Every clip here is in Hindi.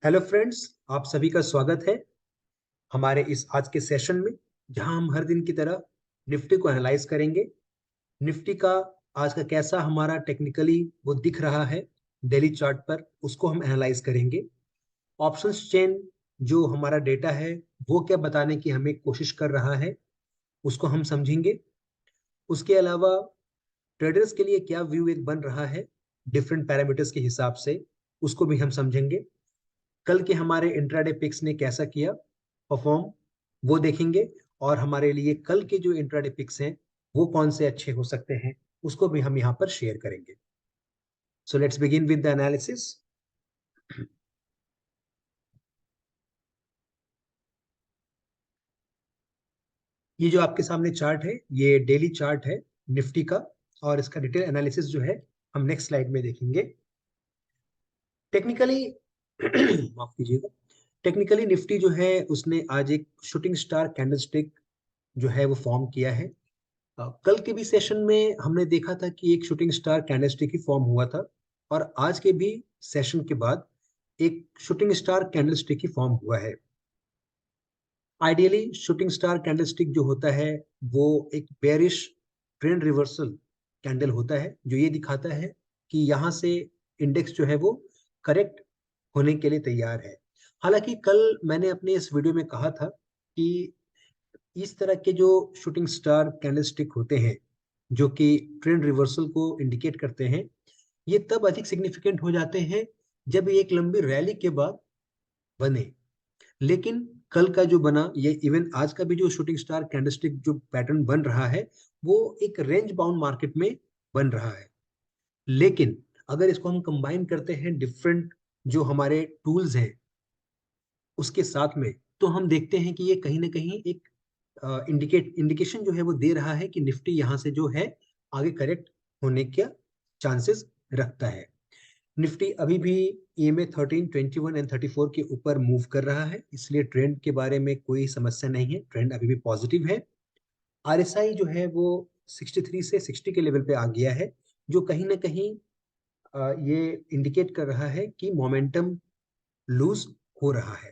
हेलो फ्रेंड्स, आप सभी का स्वागत है हमारे इस आज के सेशन में, जहां हम हर दिन की तरह निफ्टी को एनालाइज करेंगे। निफ्टी का आज का कैसा हमारा टेक्निकली वो दिख रहा है डेली चार्ट पर, उसको हम एनालाइज करेंगे। ऑप्शंस चेन जो हमारा डेटा है वो क्या बताने की हमें कोशिश कर रहा है, उसको हम समझेंगे। उसके अलावा ट्रेडर्स के लिए क्या व्यू एक बन रहा है डिफरेंट पैरामीटर्स के हिसाब से, उसको भी हम समझेंगे। कल के हमारे इंट्राडे पिक्स ने कैसा किया परफॉर्म, वो देखेंगे। और हमारे लिए कल के जो इंट्राडे पिक्स हैं वो कौन से अच्छे हो सकते हैं, उसको भी हम यहाँ पर शेयर करेंगे। So let's begin with the analysis. ये जो आपके सामने चार्ट है ये डेली चार्ट है निफ्टी का, और इसका डिटेल एनालिसिस जो है हम नेक्स्ट स्लाइड में देखेंगे। टेक्निकली माफ कीजिएगा, टेक्निकली निफ्टी जो है उसने आज एक शूटिंग स्टार कैंडलस्टिक जो है वो फॉर्म किया है। कल के भी सेशन में हमने देखा था कि एक शूटिंग स्टार कैंडलस्टिक ही फॉर्म हुआ था, और आज के भी सेशन के बाद एक शूटिंग स्टार कैंडलस्टिक ही फॉर्म हुआ है। आइडियली शूटिंग स्टार कैंडलस्टिक जो होता है वो एक बेरिश ट्रेंड रिवर्सल कैंडल होता है, जो ये दिखाता है कि यहाँ से इंडेक्स जो है वो करेक्ट होने के लिए तैयार है। हालांकि कल मैंने अपने इस वीडियो में कहा था कि इस तरह के जो शूटिंग स्टार कैंडलस्टिक होते हैं जो कि ट्रेंड रिवर्सल को इंडिकेट करते हैं, ये तब अधिक सिग्निफिकेंट हो जाते हैं जब ये एक लंबी रैली के बाद बने। लेकिन कल का जो बना, ये इवन आज का भी जो शूटिंग स्टार कैंडलस्टिक जो पैटर्न बन रहा है वो एक रेंज बाउंड मार्केट में बन रहा है। लेकिन अगर इसको हम कंबाइन करते हैं डिफरेंट जो हमारे टूल्स हैं उसके साथ में, तो हम देखते हैं कि ये कहीं ना कहीं एक इंडिकेशन जो है वो दे रहा है कि निफ्टी यहाँ से जो है आगे करेक्ट होने का चांसेस रखता है। निफ्टी अभी भी ईएमए 13, 21 एंड 34 के ऊपर मूव कर रहा है, इसलिए ट्रेंड के बारे में कोई समस्या नहीं है, ट्रेंड अभी भी पॉजिटिव है। आरएसआई जो है वो 63 से 60 के लेवल पे आ गया है, जो कहीं ना कहीं ये इंडिकेट कर रहा है कि मोमेंटम लूज हो रहा है।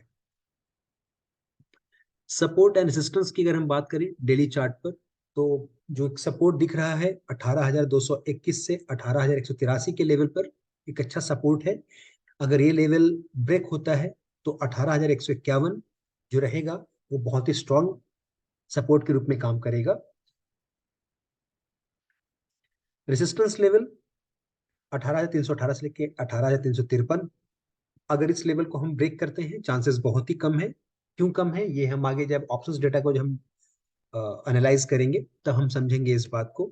सपोर्ट एंड रेजिस्टेंस की अगर हम बात करें डेली चार्ट पर, तो जो सपोर्ट दिख रहा है 18,221 से 18,183 के लेवल पर एक अच्छा सपोर्ट है। अगर ये लेवल ब्रेक होता है तो 18,151 जो रहेगा वो बहुत ही स्ट्रॉन्ग सपोर्ट के रूप में काम करेगा। रेजिस्टेंस लेवल 18,318 से लेके 18,353, अगर इस लेवल को हम ब्रेक करते हैं चांसेस बहुत ही कम है। क्यों कम है, ये हम आगे जब ऑप्शंस डेटा को जब हम एनालाइज करेंगे तब हम समझेंगे इस बात को।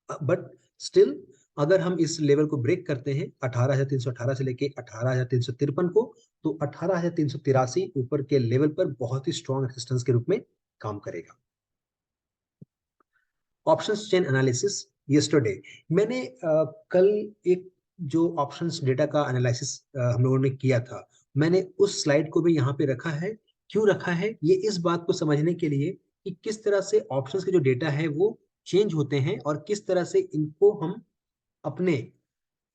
बट स्टिल अगर हम इस लेवल को ब्रेक करते हैं 18,318 से लेके 18,353 को, तो 18,383 ऊपर के लेवल पर बहुत ही स्ट्रॉन्ग रेजिस्टेंस के रूप में काम करेगा। ऑप्शंस चेन एनालिसिस यस्टरडे मैंने कल एक जो ऑप्शंस डेटा का एनालिसिस हम लोगों ने किया था, मैंने उस स्लाइड को भी यहाँ पे रखा है। क्यों रखा है, ये इस बात को समझने के लिए कि किस तरह से ऑप्शंस के जो डेटा है वो चेंज होते हैं और किस तरह से इनको हम अपने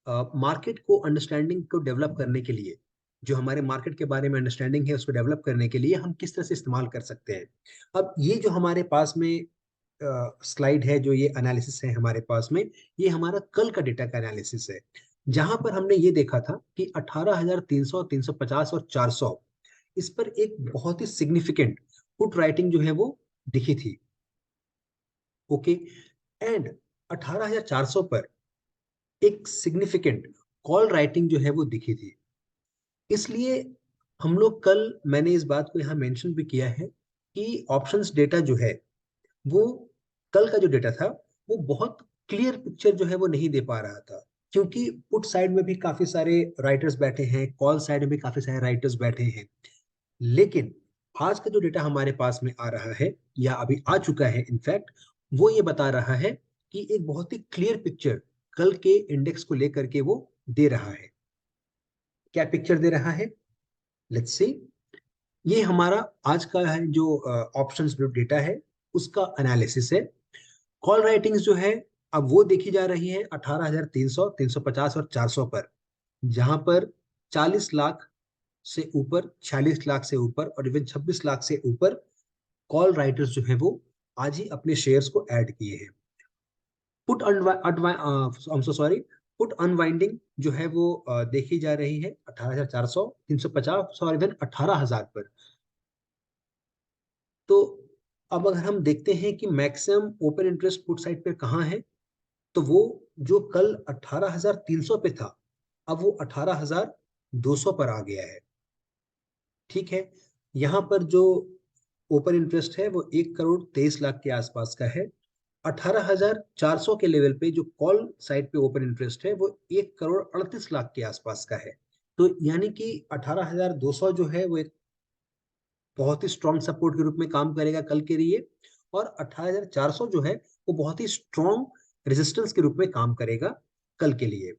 मार्केट को अंडरस्टैंडिंग को डेवलप करने के लिए, जो हमारे मार्केट के बारे में अंडरस्टैंडिंग है उसको डेवलप करने के लिए हम किस तरह से इस्तेमाल कर सकते हैं। अब ये जो हमारे पास में स्लाइड है, जो ये एनालिसिस है हमारे पास में, ये हमारा कल का डेटा का एनालिसिस है, जहां पर हमने ये देखा था कि 18,300, 350 और 400 इस पर एक बहुत ही सिग्निफिकेंट पुट राइटिंग जो है वो दिखी थी। ओके, एंड 18,400 पर एक सिग्निफिकेंट कॉल राइटिंग जो है वो दिखी थी। इसलिए हम लोग कल, मैंने इस बात को यहाँ मेंशन भी किया है कि ऑप्शंस डेटा जो है वो, कल का जो डेटा था वो बहुत क्लियर पिक्चर जो है वो नहीं दे पा रहा था, क्योंकि पुट साइड में भी काफी सारे राइटर्स बैठे हैं, कॉल साइड में भी काफी सारे राइटर्स बैठे हैं। लेकिन आज का जो डेटा हमारे पास में आ रहा है या अभी आ चुका है इनफैक्ट, वो ये बता रहा है कि एक बहुत ही क्लियर पिक्चर कल के इंडेक्स को लेकर के वो दे रहा है। क्या पिक्चर दे रहा है, लेट्स सी। ये हमारा आज का है जो ऑप्शंस डेटा है उसका एनालिसिस है। कॉल राइटिंग्स जो है अब वो देखी जा रही है 18,300, 350 और 400 पर, जहां पर 40 लाख से ऊपर, 46 लाख से ऊपर और इवन 26 लाख से ऊपर कॉल राइटर्स जो है वो आज ही अपने शेयर्स को ऐड किए हैं। Put I'm so sorry, put unwinding जो है वो देखी जा रही है 18,400, 350 और इवन 18,000 पर। तो अब अगर हम देखते हैं कि maximum open interest put side पे कहाँ है, तो वो जो कल 18,300 पे था, अब वो 18,200 पर आ गया है। ठीक है, यहाँ पर जो ओपन इंटरेस्ट है वो 1,23,00,000 के आसपास का है। 18,400 के लेवल पे जो कॉल साइड पे ओपन इंटरेस्ट है वो 1,38,00,000 के आसपास का है। तो यानी कि 18,200 जो है वो एक बहुत ही स्ट्रॉन्ग सपोर्ट के रूप में काम करेगा कल के लिए, और 18,400 जो है वो बहुत ही स्ट्रॉन्ग रेजिस्टेंस के रूप में काम करेगा कल के लिए।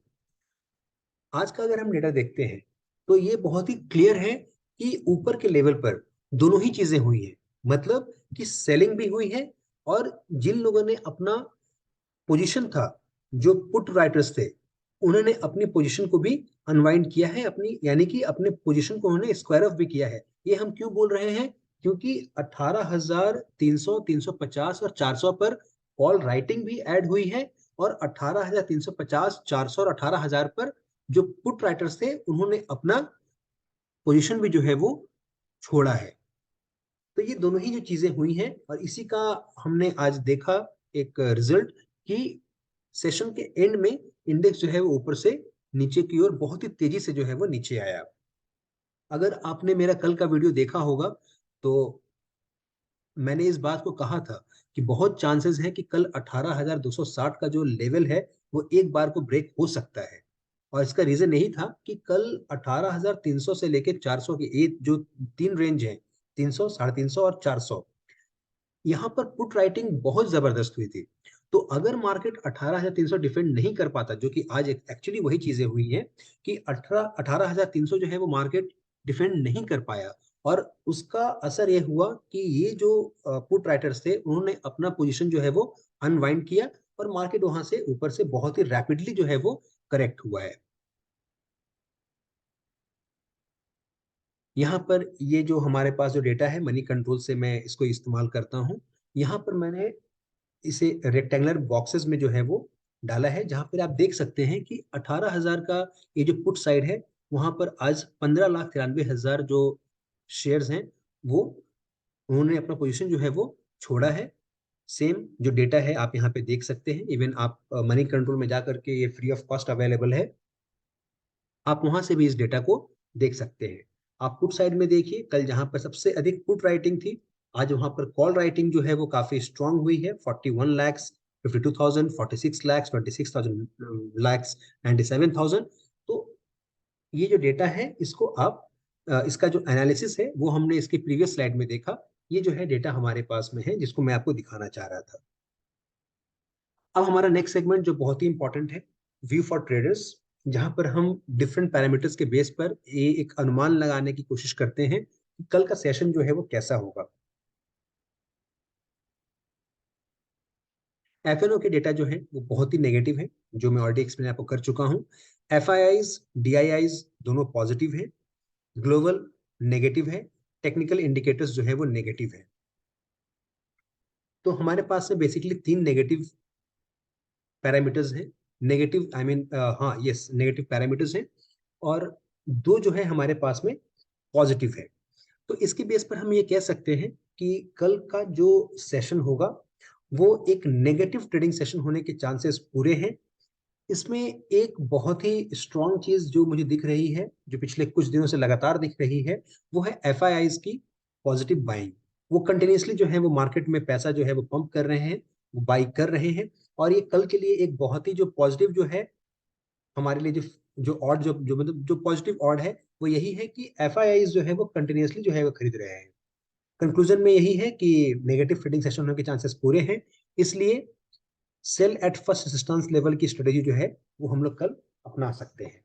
आज का अगर हम डेटा देखते हैं तो ये बहुत ही क्लियर है कि ऊपर के लेवल पर दोनों ही चीजें हुई हैं। मतलब कि सेलिंग भी हुई है, और जिन लोगों ने अपना पोजीशन था, जो पुट राइटर्स थे, उन्होंने अपनी पोजीशन को भी अनवाइंड किया है, अपनी यानी कि अपने पोजीशन को उन्होंने स्क्वायर ऑफ भी किया है। ये हम क्यों बोल रहे हैं? क्योंकि 18,300, 350 और 400 पर कॉल राइटिंग भी ऐड हुई है, और 18,350, 400 और 18,000 पर जो पुट राइटर्स थे उन्होंने अपना पोजीशन भी जो है वो छोड़ा है। तो ये दोनों ही जो चीजें हुई हैं, और इसी का हमने आज देखा एक रिजल्ट कि सेशन के एंड में इंडेक्स जो है वो ऊपर से नीचे की ओर बहुत ही तेजी से जो है वो नीचे आया। अगर आपने मेरा कल का वीडियो देखा होगा तो मैंने इस बात को कहा था कि बहुत चांसेस है कि कल 18,260 का जो लेवल है वो एक बार को ब्रेक हो सकता है। और इसका रीजन यही था कि कल 18,300 से लेकर 400 के एक जो तीन रेंज है, 300, 350 और 400, यहाँ पर पुट राइटिंग बहुत जबरदस्त हुई थी। तो अगर मार्केट 18,300 डिफेंड नहीं कर पाता, जो कि आज एक्चुअली वही चीजें हुई हैं कि 18,300 जो है वो मार्केट डिफेंड नहीं कर पाया, और उसका असर ये हुआ कि ये जो पुट राइटर्स थे उन्होंने अपना पोजीशन जो है वो अनवाइंड किया, और मार्केट वहां से ऊपर से बहुत ही रैपिडली जो है वो करेक्ट हुआ है। यहाँ पर ये जो हमारे पास जो डेटा है मनी कंट्रोल से मैं इसको इस्तेमाल करता हूँ। यहाँ पर मैंने इसे रेक्टेंगुलर बॉक्सेस में जो है वो डाला है, जहां पर आप देख सकते हैं कि 18,000 का ये जो पुट साइड है, वहां पर आज 15,93,000 जो शेयर्स हैं वो उन्होंने अपना पोजीशन जो है वो छोड़ा है। सेम जो डेटा है आप यहाँ पे देख सकते हैं, इवन आप मनी कंट्रोल में जाकर के, ये फ्री ऑफ कॉस्ट अवेलेबल है, आप वहां से भी इस डेटा को देख सकते हैं। आप पुट साइड में देखिए, कल जहां पर सबसे अधिक पुट राइटिंग थी, आज वहां पर कॉल राइटिंग जो है वो काफी स्ट्रांग हुई है। 41 लैक्स, 52,000, 46 लैक्स, 26,000 लैक्स, 97,000। तो ये जो डेटा है इसको आप इसका जो एनालिसिस है वो हमने इसकी प्रीवियस स्लाइड में देखा। ये जो है डेटा हमारे पास में है, जिसको मैं आपको दिखाना चाह रहा था। अब हमारा नेक्स्ट सेगमेंट जो बहुत ही इंपॉर्टेंट है, व्यू फॉर ट्रेडर्स, जहां पर हम डिफरेंट पैरामीटर्स के बेस पर ये एक अनुमान लगाने की कोशिश करते हैं कि कल का सेशन जो है वो कैसा होगा। एफएनओ के डेटा जो है वो बहुत ही नेगेटिव है, जो मैं ऑलरेडी एक्सप्लेन आपको कर चुका हूँ। एफआईआईज, डीआईआईज दोनों पॉजिटिव है, ग्लोबल नेगेटिव है, टेक्निकल इंडिकेटर्स जो है वो नेगेटिव है। तो हमारे पास में बेसिकली तीन नेगेटिव पैरामीटर्स हैं। नेगेटिव आई मीन हाँ यस, नेगेटिव पैरामीटर्स हैं, और दो जो है हमारे पास में पॉजिटिव है। तो इसके बेस पर हम ये कह सकते हैं कि कल का जो सेशन होगा वो एक नेगेटिव ट्रेडिंग सेशन होने के चांसेस पूरे हैं। इसमें एक बहुत ही स्ट्रॉन्ग चीज जो मुझे दिख रही है, जो पिछले कुछ दिनों से लगातार दिख रही है, वो है एफआईआईज की पॉजिटिव बाइंग। वो कंटिन्यूसली जो है वो मार्केट में पैसा जो है वो पंप कर रहे हैं, वो बाई कर रहे हैं। और ये कल के लिए एक बहुत ही जो पॉजिटिव जो है हमारे लिए, जो जो ऑड जो मतलब जो पॉजिटिव ऑड है, वो यही है कि एफआईआईज जो है वो कंटिन्यूसली जो है वो खरीद रहे हैं। कंक्लूजन में यही है कि नेगेटिव ट्रेडिंग सेशन होने के चांसेस पूरे हैं। इसलिए sell at first resistance level की स्ट्रेटेजी जो है वो हम लोग कल अपना सकते हैं।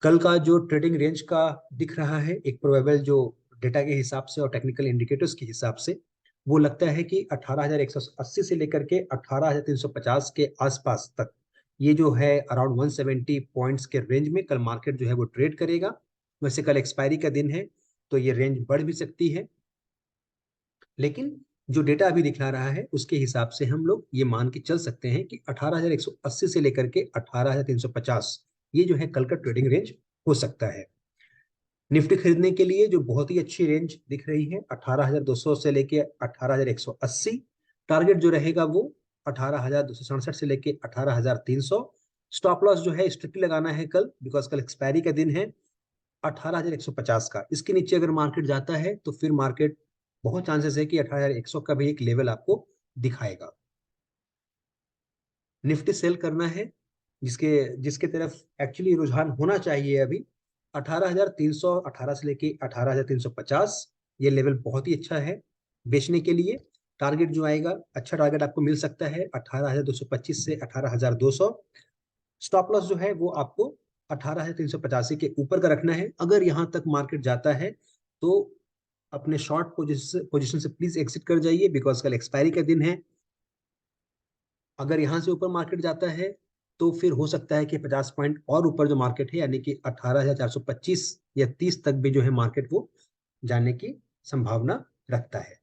कल का जो ट्रेडिंग रेंज का दिख रहा है, एक प्रोबेबल जो डेटा के हिसाब से और टेक्निकल इंडिकेटर्स के हिसाब से, वो लगता है कि 18,180 से लेकर के 18,350 के आसपास तक ये जो है अराउंड 170 पॉइंट्स के रेंज में कल मार्केट जो है वो ट्रेड करेगा। वैसे कल एक्सपायरी का दिन है तो ये रेंज बढ़ भी सकती है, लेकिन जो डेटा अभी दिखला रहा है उसके हिसाब से हम लोग ये मान के चल सकते हैं कि 18,180 से लेकर के 18,350 ये जो है कल का ट्रेडिंग रेंज हो सकता है। निफ्टी खरीदने के लिए जो बहुत ही अच्छी रेंज दिख रही है 18,200 से लेके 18,180। टारगेट जो रहेगा वो 18,267 से लेके 18,300। स्टॉप लॉस जो है स्ट्रिक्टली लगाना है कल, बिकॉज कल एक्सपायरी का दिन है 18,150 का। इसके नीचे अगर मार्केट जाता है तो फिर मार्केट बहुत चांसेस है कि 18,100 का भी एक लेवल आपको दिखाएगा। निफ्टी सेल करना है, जिसके जिसके तरफ एक्चुअली रुझान होना चाहिए अभी 18,318 से लेके 18,350। ये लेवल बहुत ही अच्छा है बेचने के लिए। टारगेट जो आएगा, अच्छा टारगेट आपको मिल सकता है 18,225 से 18,200। स्टॉप लॉस जो है वो आपको 18,385 के ऊपर का रखना है। अगर यहां तक मार्केट जाता है तो अपने शॉर्ट पोजीशन से प्लीज एग्जिट कर जाइए, बिकॉज कल एक्सपायरी का दिन है। अगर यहाँ से ऊपर मार्केट जाता है तो फिर हो सकता है कि 50 पॉइंट और ऊपर जो मार्केट है यानी कि 18,425 या 30 तक भी जो है मार्केट वो जाने की संभावना रखता है।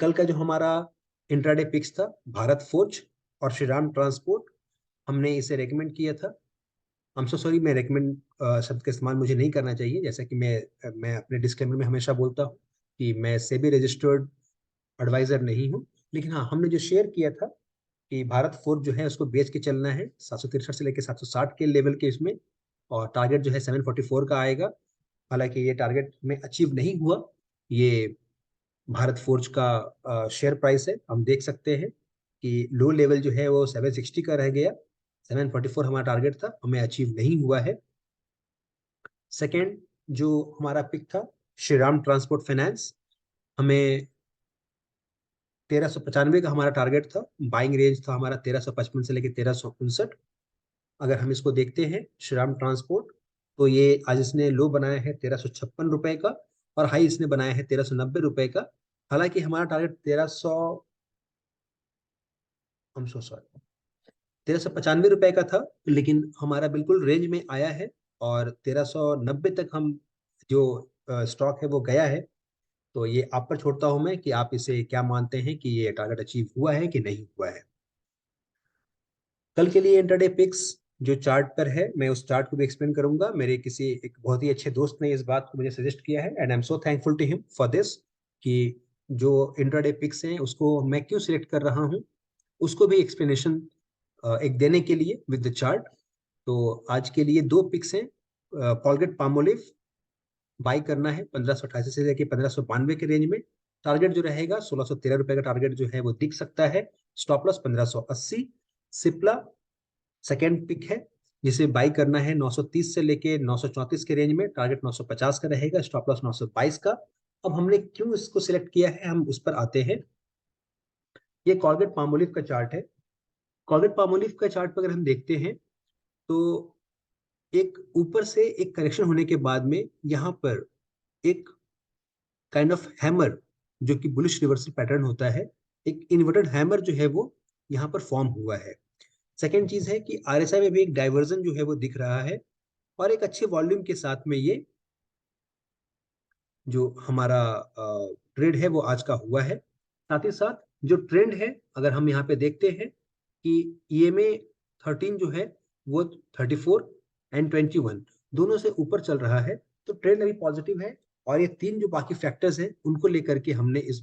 कल का जो हमारा इंट्राडे पिक्स था भारत फोर्ज और श्रीराम ट्रांसपोर्ट, हमने इसे रेकमेंड किया था। I'm so sorry, मैं रेकमेंड शब्द का इस्तेमाल मुझे नहीं करना चाहिए, जैसा कि मैं अपने डिस्क्लेमर में हमेशा बोलता हूँ कि मैं सेबी रजिस्टर्ड एडवाइजर नहीं हूँ। लेकिन हाँ, हमने जो शेयर किया था कि भारत फोर्ज जो है उसको बेच के चलना है 763 से लेकर 760 के लेवल के इसमें, और टारगेट जो है 744 का आएगा। हालांकि ये टारगेट में अचीव नहीं हुआ। ये भारत फोर्ज का शेयर प्राइस है, हम देख सकते हैं कि लो लेवल जो है वो 760 का रह गया। 744 हमारा टारगेट था, हमें अचीव नहीं हुआ है। सेकेंड जो हमारा पिक था श्रीराम ट्रांसपोर्ट फाइनेंस, हमें 1395 का हमारा टारगेट था। बाइंग रेंज था हमारा 1355 से लेकर 1359। अगर हम इसको देखते हैं श्रीराम ट्रांसपोर्ट, तो ये आज इसने लो बनाया है 1356 रुपए का, और हाई इसने बनाया है 1390 रुपए का। हालांकि हमारा टारगेट 1300, हम सो सॉरी, 1395 रुपए का था, लेकिन हमारा बिल्कुल रेंज में आया है और 1390 तक हम जो स्टॉक है वो गया है। तो ये आप पर छोड़ता हूं मैं कि आप इसे क्या मानते हैं कि ये टारगेट अचीव हुआ है कि नहीं हुआ है। कल के लिए इंटरडे पिक्स जो चार्ट पर है, मैं उस चार्ट को भी एक्सप्लेन करूंगा। मेरे किसी एक बहुत ही अच्छे दोस्त ने इस बात को मुझे सजेस्ट किया है and I am so thankful to him for this, कि जो इंटरडे पिक्स हैं उसको मैं क्यों सिलेक्ट कर रहा हूँ, उसको भी एक्सप्लेनेशन एक देने के लिए विद द चार्ट। तो आज के लिए दो पिक्स हैं। कॉलगेट पामोलिव बाई करना है 1588 से लेकर 1592 के रेंज में। टारगेट जो रहेगा 1613 रुपए का टारगेट जो है वो दिख सकता है। Stop loss 1580। Cipla second pick है, जिसे बाई करना है 930 से लेके 934 के रेंज में। टारगेट 950 का रहेगा, स्टॉप लॉस 922 का। अब हमने क्यों इसको सिलेक्ट किया है, हम उस पर आते हैं। ये कॉलगेट पामोलिव का चार्ट है। कॉलगेट पामोलिव का चार्ट पर अगर हम देखते हैं तो एक ऊपर से एक करेक्शन होने के बाद में यहाँ पर एक काइंड ऑफ हैमर, जो कि बुलिश रिवर्सल पैटर्न होता है, एक इन्वर्टेड हैमर जो है वो यहाँ पर फॉर्म हुआ है। सेकेंड चीज है कि आरएसआई में भी एक डाइवर्जन जो है वो दिख रहा है, और एक अच्छे वॉल्यूम के साथ में ये जो हमारा ट्रेड है वो आज का हुआ है। साथ ही साथ जो ट्रेंड है, अगर हम यहाँ पे देखते हैं कि ईएमए 13 जो है वो 34 एंड 21 दोनों से ऊपर चल रहा है, तो ट्रेंड अभी पॉजिटिव है। और ये तीन जो बाकी फैक्टर्स हैं उनको लेकर के हमने इस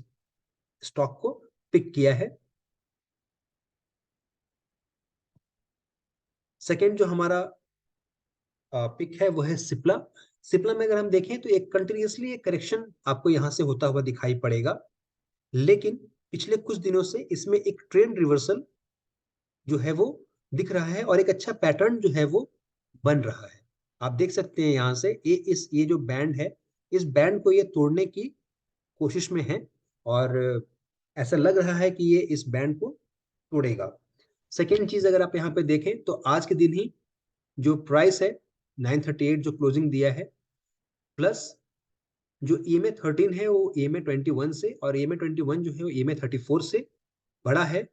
स्टॉक को पिक किया है। सेकेंड जो हमारा पिक है वो है सिप्ला। सिप्ला में अगर हम देखें तो एक कंटिन्यूसली एक करेक्शन आपको यहां से होता हुआ दिखाई पड़ेगा, लेकिन पिछले कुछ दिनों से इसमें एक ट्रेंड रिवर्सल जो है वो दिख रहा है, और एक अच्छा पैटर्न जो है वो बन रहा है। आप देख सकते हैं यहाँ से ये जो बैंड है, इस बैंड को ये तोड़ने की कोशिश में है, और ऐसा लग रहा है कि ये इस बैंड को तोड़ेगा। सेकेंड चीज अगर आप यहाँ पे देखें तो आज के दिन ही जो प्राइस है 938 जो क्लोजिंग दिया है, प्लस जो ईएमए 13 है वो ईएमए 21 से, और ईएमए 21 जो है वो ईएमए 34 से बड़ा है।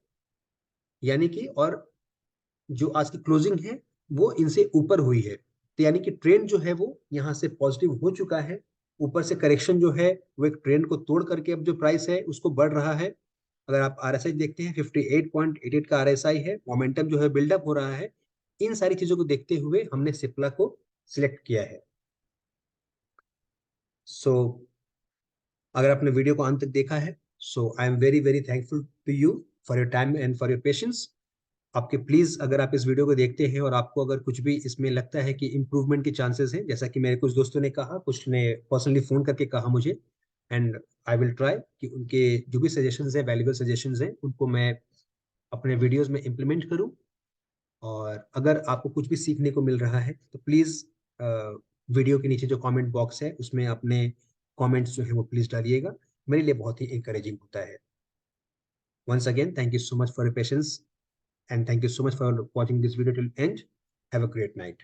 यानी कि और जो आज की क्लोजिंग है वो इनसे ऊपर हुई है, तो यानी कि ट्रेंड जो है वो यहाँ से पॉजिटिव हो चुका है। ऊपर से करेक्शन जो है वो एक ट्रेंड को तोड़ करके अब जो प्राइस है उसको बढ़ रहा है। अगर आप आरएसआई देखते हैं 58.88 का आरएसआई है, मोमेंटम जो है बिल्डअप हो रहा है। इन सारी चीजों को देखते हुए हमने सिप्ला को सिलेक्ट किया है। सो अगर आपने वीडियो को अंत तक देखा है, so I am very very thankful to you for your time and for your patience. आपके प्लीज अगर आप इस वीडियो को देखते हैं और आपको अगर कुछ भी इसमें लगता है कि इम्प्रूवमेंट के चांसेस हैं, जैसा कि मेरे कुछ दोस्तों ने कहा, कुछ ने पर्सनली फोन करके कहा मुझे, एंड आई विल ट्राई कि उनके जो भी सजेशंस हैं, वैल्यूबल सजेशंस हैं, उनको मैं अपने वीडियोस में इम्प्लीमेंट करूं। और अगर आपको कुछ भी सीखने को मिल रहा है तो प्लीज वीडियो के नीचे जो कमेंट बॉक्स है उसमें अपने कमेंट्स जो है वो प्लीज डालिएगा। मेरे लिए बहुत ही इंकरेजिंग होता है। Once again thank you so much for your patience and thank you so much for watching this video till end. Have a great night.